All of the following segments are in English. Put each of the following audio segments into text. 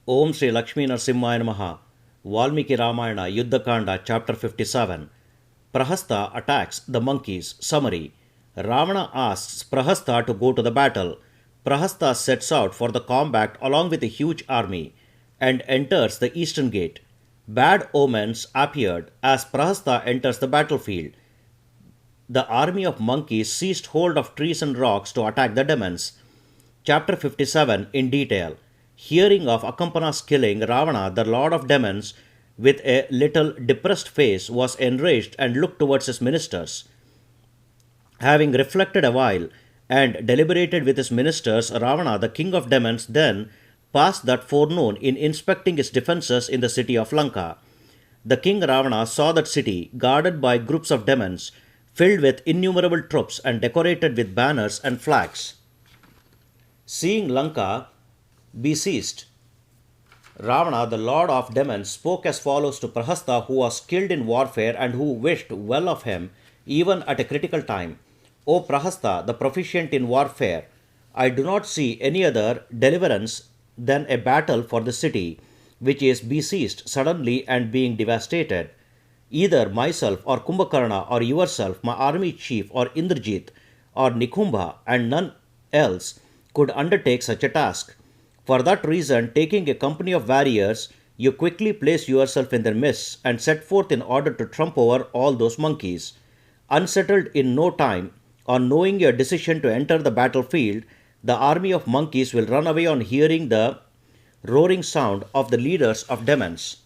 Om Sri Lakshmi Narsimhaya Namaha. Valmiki Ramayana Yuddhakanda Chapter 57. Prahasta attacks the monkeys. Summary. Ravana asks Prahasta to go to the battle. Prahasta sets out for the combat along with a huge army and enters the eastern gate. Bad omens appeared as Prahasta enters the battlefield. The army of monkeys seized hold of trees and rocks to attack the demons. Chapter 57 in detail. Hearing of Akampana's killing, Ravana, the lord of demons, with a little depressed face, was enraged and looked towards his ministers. Having reflected a while and deliberated with his ministers, Ravana, the king of demons, then passed that forenoon in inspecting his defences in the city of Lanka. The king Ravana saw that city, guarded by groups of demons, filled with innumerable troops and decorated with banners and flags. Seeing Lanka besieged, Ravana, the lord of demons, spoke as follows to Prahasta, who was skilled in warfare and who wished well of him even at a critical time. O Prahasta, the proficient in warfare, I do not see any other deliverance than a battle for the city, which is besieged suddenly and being devastated. Either myself or Kumbhakarna or yourself, my army chief, or Indrajit or Nikumbha, and none else could undertake such a task. For that reason, taking a company of warriors, you quickly place yourself in their midst and set forth in order to trump over all those monkeys. Unsettled in no time, on knowing your decision to enter the battlefield, the army of monkeys will run away on hearing the roaring sound of the leaders of demons.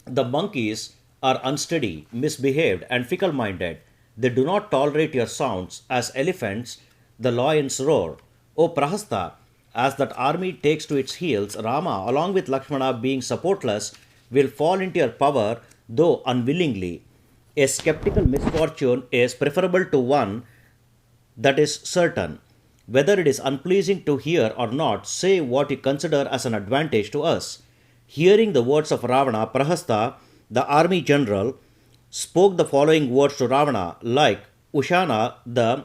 The monkeys are unsteady, misbehaved, and fickle minded. They do not tolerate your sounds. As elephants, the lions roar. O Prahasta, as that army takes to its heels, Rama, along with Lakshmana being supportless, will fall into your power, though unwillingly. A skeptical misfortune is preferable to one that is certain. Whether it is unpleasing to hear or not, say what you consider as an advantage to us. Hearing the words of Ravana, Prahasta, the army general, spoke the following words to Ravana, like Ushana, the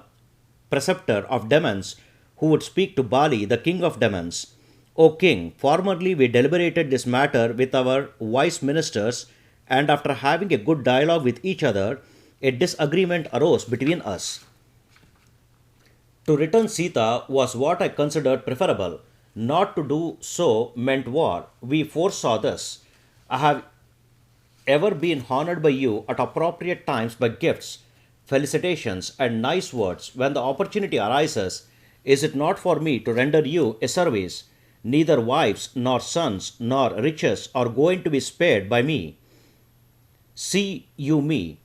preceptor of demons, who would speak to Bali, the king of demons. O king, formerly we deliberated this matter with our wise ministers, and after having a good dialogue with each other, a disagreement arose between us. To return Sita was what I considered preferable. Not to do so meant war. We foresaw this. I have ever been honored by you at appropriate times by gifts, felicitations, and nice words. When the opportunity arises, is it not for me to render you a service? Neither wives, nor sons, nor riches are going to be spared by me. See you me,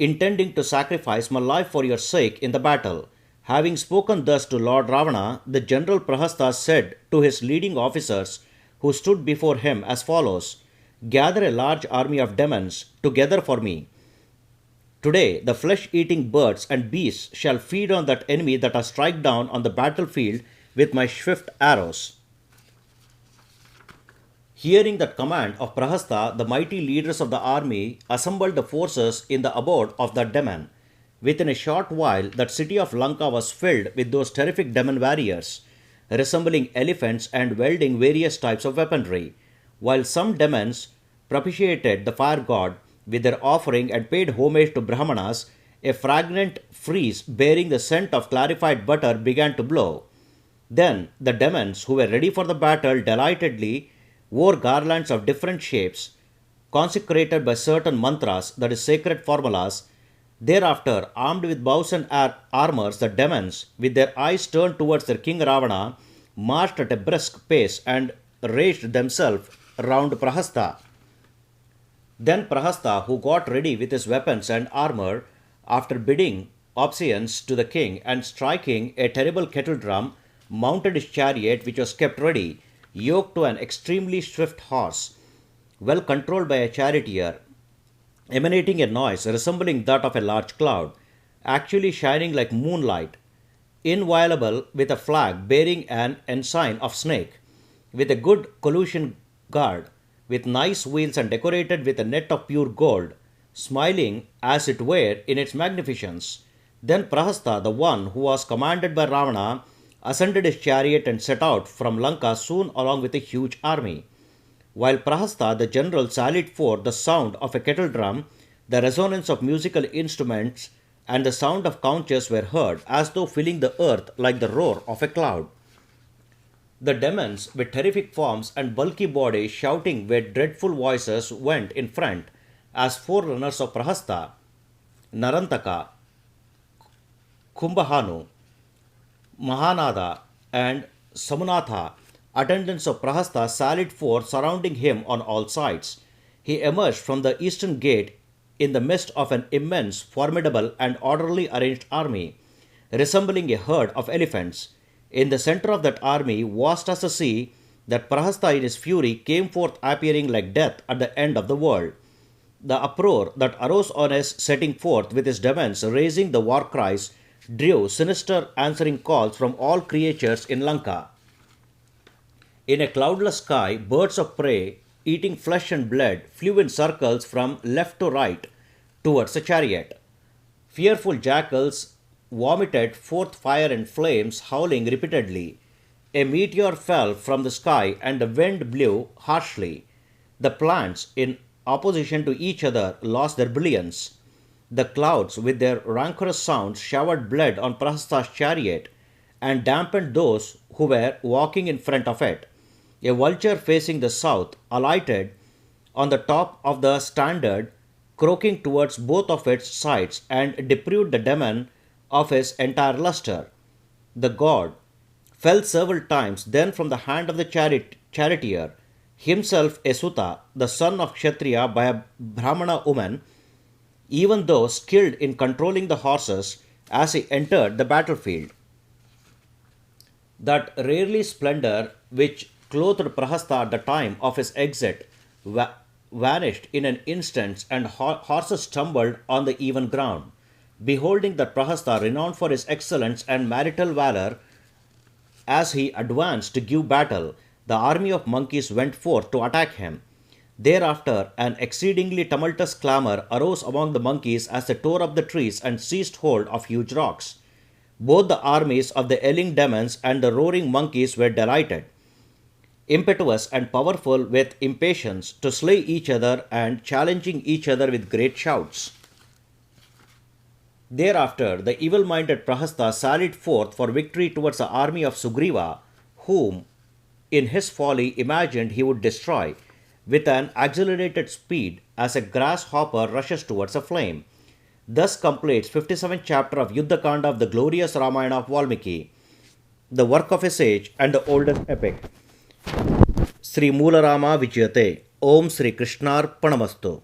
intending to sacrifice my life for your sake in the battle. Having spoken thus to Lord Ravana, the general Prahasta said to his leading officers, who stood before him, as follows: Gather a large army of demons together for me. Today, the flesh-eating birds and beasts shall feed on that enemy that I strike down on the battlefield with my swift arrows. Hearing that command of Prahasta, the mighty leaders of the army assembled the forces in the abode of that demon. Within a short while, that city of Lanka was filled with those terrific demon warriors, resembling elephants and wielding various types of weaponry, while some demons propitiated the fire god with their offering and paid homage to Brahmanas. A fragrant frieze bearing the scent of clarified butter began to blow. Then the demons, who were ready for the battle, delightedly wore garlands of different shapes, consecrated by certain mantras, that is, sacred formulas. Thereafter, armed with bows and armors, the demons, with their eyes turned towards their king Ravana, marched at a brisk pace and ranged themselves round Prahasta. Then Prahasta, who got ready with his weapons and armor, after bidding obeisance to the king and striking a terrible kettle drum, mounted his chariot, which was kept ready, yoked to an extremely swift horse, well controlled by a charioteer, emanating a noise resembling that of a large cloud, actually shining like moonlight, inviolable, with a flag bearing an ensign of snake, with a good collusion guard, with nice wheels and decorated with a net of pure gold, smiling as it were in its magnificence. Then Prahasta, the one who was commanded by Ravana, ascended his chariot and set out from Lanka soon along with a huge army. While Prahasta the general sallied forth, the sound of a kettle drum, the resonance of musical instruments, and the sound of conches were heard as though filling the earth like the roar of a cloud. The demons, with terrific forms and bulky bodies shouting with dreadful voices, went in front as forerunners of Prahasta, Narantaka, Kumbhahanu, Mahanada, and Samunatha. Attendants of Prahasta sallied forth, surrounding him on all sides. He emerged from the eastern gate in the midst of an immense, formidable, and orderly arranged army, resembling a herd of elephants. In the center of that army, vast as the sea, that Prahasta in his fury came forth appearing like death at the end of the world. The uproar that arose on his setting forth with his demons raising the war cries drew sinister answering calls from all creatures in Lanka. In a cloudless sky, birds of prey, eating flesh and blood, flew in circles from left to right towards the chariot. Fearful jackals vomited forth fire and flames, howling repeatedly. A meteor fell from the sky and the wind blew harshly. The plants, in opposition to each other, lost their brilliance. The clouds, with their rancorous sounds, showered blood on Prahasta's chariot and dampened those who were walking in front of it. A vulture facing the south alighted on the top of the standard, croaking towards both of its sides, and deprived the demon of his entire luster. The god fell several times then from the hand of the charioteer, himself a Sutta, the son of Kshatriya by a Brahmana woman, even though skilled in controlling the horses as he entered the battlefield. That rarely splendor which clothed Prahasta at the time of his exit vanished in an instant, and horses stumbled on the even ground. Beholding that Prahasta, renowned for his excellence and marital valor, as he advanced to give battle, the army of monkeys went forth to attack him. Thereafter, an exceedingly tumultuous clamor arose among the monkeys as they tore up the trees and seized hold of huge rocks. Both the armies of the yelling demons and the roaring monkeys were delighted, impetuous and powerful with impatience to slay each other and challenging each other with great shouts. Thereafter, the evil-minded Prahasta sallied forth for victory towards the army of Sugriva, whom, in his folly, imagined he would destroy, with an accelerated speed as a grasshopper rushes towards a flame. Thus completes 57th chapter of Yuddha Kanda of the glorious Ramayana of Valmiki, the work of a sage and the oldest epic. Sri Moolarama Vijayate. Om Sri Krishnarpanamastu.